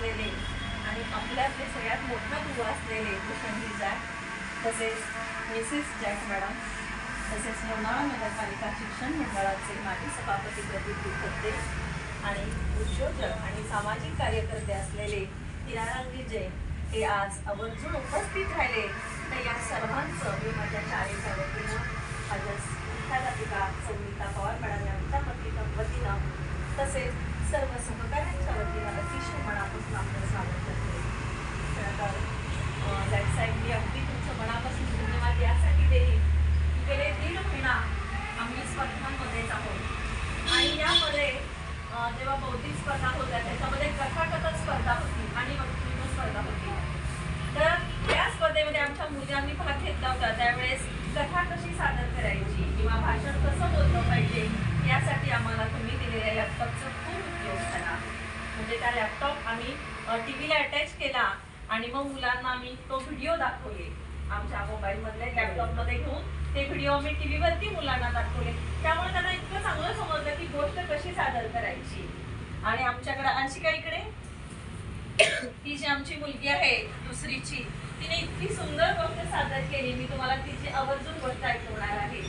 असलेले आणि आपल्यातले सगळ्यात मोठा दुवा असलेले भूषणजी जॅक, तसेच मिसेस जॅक मॅडम, तसेच लोणावळा नगरपालिका शिक्षण मंडळाचे माजी सभापती प्रदीप दुखते आणि उद्योजक आणि सामाजिक कार्यकर्ते असलेले हिरारांजी जैन हे आज आवर्जून उपस्थित राहिले. तर या सर्वांचं मी माझ्या शाळेच्या वतीनं, माझ्या मुख्याध्यापिका संगीता पवार मॅडम यांच्या वतीनं तसेच सर्व सहकाऱ्यांच्या वतीनं अतिशय मनापासून आपलं स्वागत करते. साहेब, मी अगदी तुमचं मनापासून धन्यवाद यासाठी देईन की गेले 1.5 महिना आम्ही स्पर्धांमध्येच आहोत आणि यामध्ये जेव्हा बौद्धिक स्पर्धा होत्या त्याच्यामध्ये कथाकथन स्पर्धा होती आणि वक्तृत्व स्पर्धा होती. तर त्या स्पर्धेमध्ये आमच्या मुलांनी भाग घेतला होता. त्यावेळेस कथा कशी सादर करायची किंवा भाषण कसं बोललं पाहिजे यासाठी आम्हाला तुम्ही दिलेल्या लॅपटॉपचा खूप उपयोग झाला. म्हणजे त्या लॅपटॉप आम्ही TV ला अटॅच केला आणि मग मुलांना आम्ही तो व्हिडिओ दाखवले. आमच्या मोबाईलमधले लॅपटॉपमध्ये घेऊन ते व्हिडिओ आम्ही TV वरती मुलांना दाखवले. त्यामुळे त्यांना इतकं चांगलं समजलं की गोष्ट कशी सादर करायची. आणि आमच्याकडे अंशिका इकडे ती जी आमची मुलगी आहे दुसरीची, तिने इतकी सुंदर गोष्ट सादर केली. मी तुम्हाला तिची आवर्जून गोष्ट ऐकवणार आहे.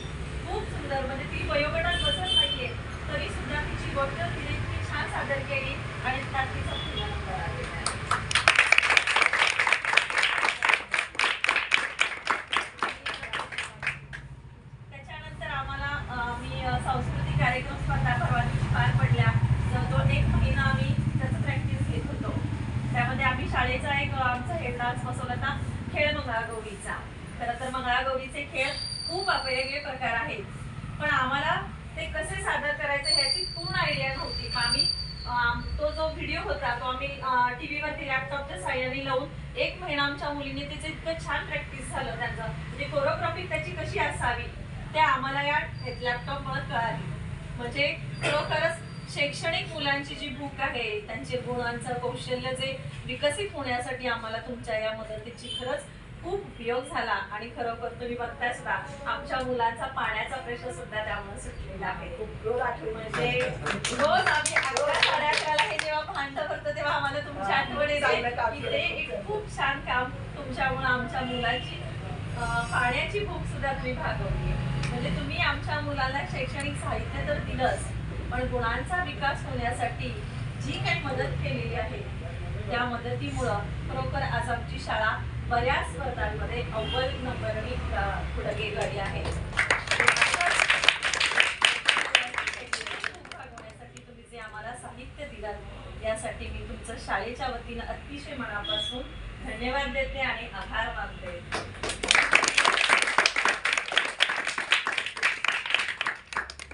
खूप सुंदर, म्हणजे ती वयोगटात बसत नाहीये तरी सुद्धा तिची गोष्ट तिने इतकी छान सादर केली आणि त्यात तिचा पूर्ण नंबर आलेला आहे. त्याच्यानंतर आम्हाला सांस्कृतिक कार्यक्रम स्पर्धा परवा दिवशी पार पडल्या. जवळजवळ 1 महिना आम्ही त्याचं प्रॅक्टिस घेत होतो. त्यामध्ये आम्ही शाळेचा एक आमचा हेडलाच बसवला होता, खेळ मंगळागौरीचा. खरं तर मंगळागौरीचे खेळ खूप वेगवेगळे प्रकार आहेत, पण आम्हाला ते कसे सादर करायचं ह्याची पूर्ण आयडिया नव्हती. आम्ही तो जो व्हिडिओ होता तो आम्ही TV वरती लॅपटॉपच्या साह्याने लावून 1 महिना आमच्या मुलीने त्याचं इतकं छान प्रॅक्टिस झालं. त्यांचं म्हणजे कोरिओग्राफी त्याची कशी असावी ते आम्हाला या लॅपटॉपमुळे कळाली. म्हणजे खरोखरच शैक्षणिक मुलांची जी भूक आहे, त्यांचे गुणांचं कौशल्य जे विकसित होण्यासाठी आम्हाला तुमच्या या मदतीची खरंच खूप उपयोग झाला. आणि खरोखर तुम्ही बघताय सुद्धा आमच्या मुलांचा पाण्याचा प्रश्न सुद्धा त्यामुळे सुटलेला आहे. म्हणजे रोज आम्ही 11:30 हे जेव्हा भांडं भरतो तेव्हा आम्हाला तुमची आठवण येते की ते एक खूप छान काम तुमच्यामुळे आमच्या मुलांची पाण्याची भूक सुद्धा तुम्ही भागवली. म्हणजे तुम्ही आमच्या मुलाला शैक्षणिक साहित्य तर दिलंच, पण गुणांचा विकास होण्यासाठी जी काही मदत केलेली आहे त्या मदतीमुळं खरोखर आज आमची शाळा बऱ्याच स्पर्धांमध्ये अव्वल नंबरनी पुढे गेलेली आहे. भागवण्यासाठी तुम्ही जे आम्हाला साहित्य दिलं यासाठी मी तुमचं शाळेच्या वतीनं अतिशय मनापासून धन्यवाद देते आणि आभार मानते.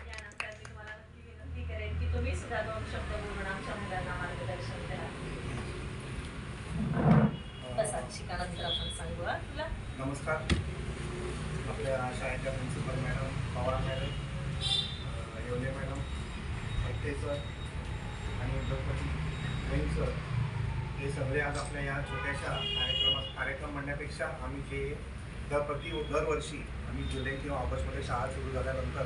यानंतर मी तुम्हाला नक्की विनंती करेन की तुम्ही सुद्धा 2 शब्द बोलून आमच्या मुलांना मार्गदर्शन करा. शिकानंतर आपण सांगू. तुला नमस्कार. आपल्या शाळेच्या principal madam, Pawar madam, Yevle madam, Hatte sir आणि उद्योगपती जैन सर हे सगळे आज आपल्या या छोट्याशा कार्यक्रम म्हणण्यापेक्षा आम्ही जे दरवर्षी आम्ही जुलै किंवा ऑगस्टमध्ये शाळा सुरू झाल्यानंतर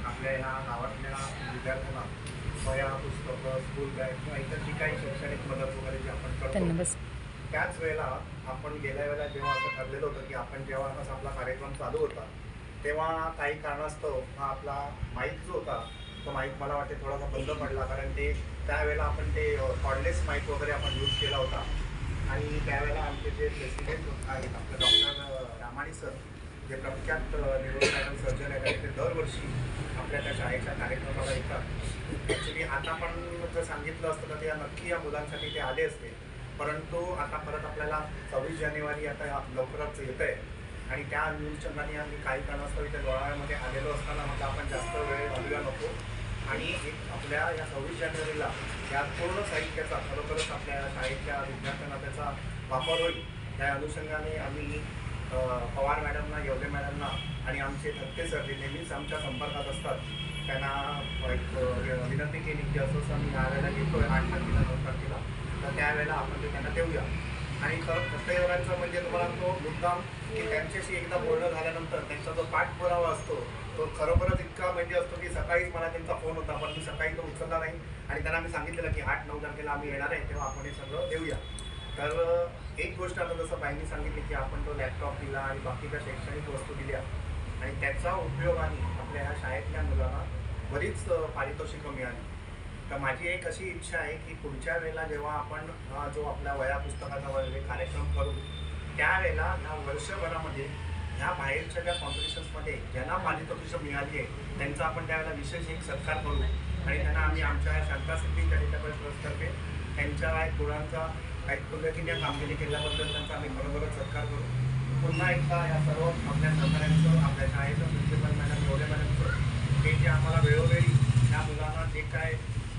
आपल्या ह्या गावातल्या विद्यार्थ्यांना वह्या, पुस्तकं, स्कूल बॅग किंवा इतर जी काही शैक्षणिक मदत वगैरे जी आपण करतो, त्याच वेळेला आपण गेल्या वेळेला जेव्हा असं ठरलेलं होतं की आपण जेव्हा असा आपला कार्यक्रम चालू होता तेव्हा काही कारणास्तव हा आपला माईक जो होता तो माईक मला वाटते थोडासा बंद पडला. कारण ते त्यावेळेला आपण ते कॉर्डलेस माईक वगैरे आपण यूज केला होता. आणि त्यावेळेला आमचे जे प्रेसिडेंट आहेत आपले डॉक्टर रामाणी सर, जे प्रख्यात न्यूरोसर्जन सर्जन आहेत, ते दरवर्षी आपल्या त्या शाळेच्या कार्यक्रमाला येतात. ॲक्च्युली आता पण जर सांगितलं असतं तर ते नक्की या मुलांसाठी ते आले असते, परंतु आता परत आपल्याला 26 जानेवारी आता लवकरच येत आहे आणि त्या अनुषंगाने आम्ही काही कारणास्तव इथे लोणावळ्यामध्ये आलेलो असताना म्हटलं आपण जास्त वेळ घालूया नको आणि एक आपल्या या 26 जानेवारीला या पूर्ण साहित्याचा खरोखरच आपल्या शाळेच्या विद्यार्थ्यांना त्याचा वापर होईल. त्या अनुषंगाने आम्ही पवार मॅडमना, येवले मॅडमना आणि आमचे थत्ते सर जे नेहमीच आमच्या संपर्कात असतात त्यांना एक विनंती केली की असं आम्ही यावेळेला घेतो आहे 8 तारखेला 9 तारखेला, तर त्यावेळेला आपण ते त्यांना देऊया. आणि खरं थत्तेवरांचं म्हणजे तुम्हाला तो मुद्दाम की त्यांच्याशी एकदा बोलणं झाल्यानंतर त्यांचा जो पाठपुरावा असतो तो खरोखरच इतका म्हणजे असतो की सकाळीच मला त्यांचा फोन होता पण मी सकाळी तो उचलला नाही आणि त्यांना आम्ही सांगितलेलं की 8-9 तारखेला आम्ही येणार आहे, तेव्हा आपण हे सगळं देऊया. तर एक गोष्ट आता जसं बाईंनी सांगितली की आपण तो लॅपटॉप दिला आणि बाकीच्या शैक्षणिक वस्तू दिल्या आणि त्याचा उपयोगाने आपल्या ह्या शाळेतल्या मुलांना बरीच पारितोषिकं मिळाली. तर माझी एक अशी इच्छा आहे की पुढच्या वेळेला जेव्हा आपण जो आपला वह्या पुस्तकाचा वगैरे कार्यक्रम करू, त्यावेळेला ह्या वर्षभरामध्ये ह्या बाहेरच्या ज्या कॉम्पिटिशन्समध्ये ज्यांना पारितोषिकं मिळाली आहे त्यांचा आपण त्यावेळेला विशेष एक सत्कार करू आणि त्यांना आम्ही आमच्या शांतासिद्धी चॅरिटेबल ट्रस्टतर्फे त्यांच्या एक गुणांचा एक उल्लेखनीय कामगिरी केल्याबद्दल त्यांचा आम्ही खरोखरच सत्कार करू. पुन्हा एकदा या सर्व आपल्या सहकाऱ्यांचं, आपल्या शाळेचं प्रिन्सिपल मॅडम, येवले मॅडमचं हे जे आम्हाला वेळोवेळी त्या मुलांना जे काय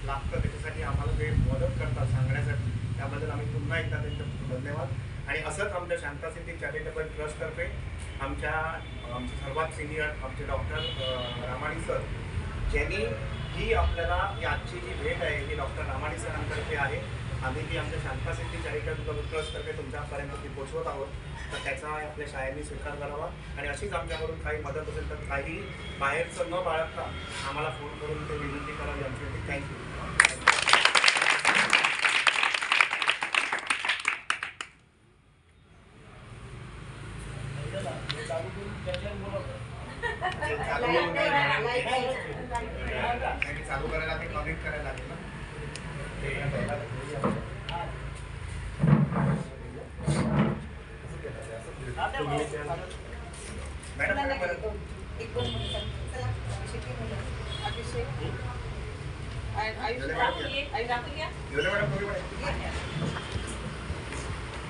लागतं त्याच्यासाठी आम्हाला जे मदत करतात सांगण्यासाठी, त्याबद्दल आम्ही पुन्हा एकदा त्यांचे धन्यवाद. आणि असंच आमच्या शांतासिद्धी चॅरिटेबल ट्रस्टतर्फे आमचे सर्वात सिनियर आमचे डॉक्टर रामाणी सर, ज्यांनी ही आपल्याला ही आजची जी भेट आहे ही डॉक्टर रामाणी सरांतर्फे आहे. आम्ही ती आमच्या शांतासिद्धी चॅरिटेबल ट्रस्टतर्फे तुमच्यापर्यंत ती पोचवत आहोत. तर त्याचा आपल्या शाळेने स्वीकार करावा आणि अशीच आमच्याकडून काही मदत असेल तर काही बाहेरचं न बाळगता आम्हाला फोन करून ते विनंती करावी आमच्यासाठी. थँक्यू. चालू करायला ते कनेक्ट करायला लागेल ना.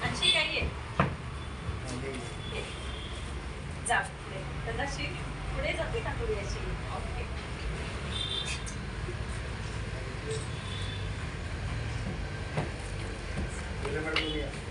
आणखी काही आहे जा तशी पुढे जाते का पुढे अशी. Okay madam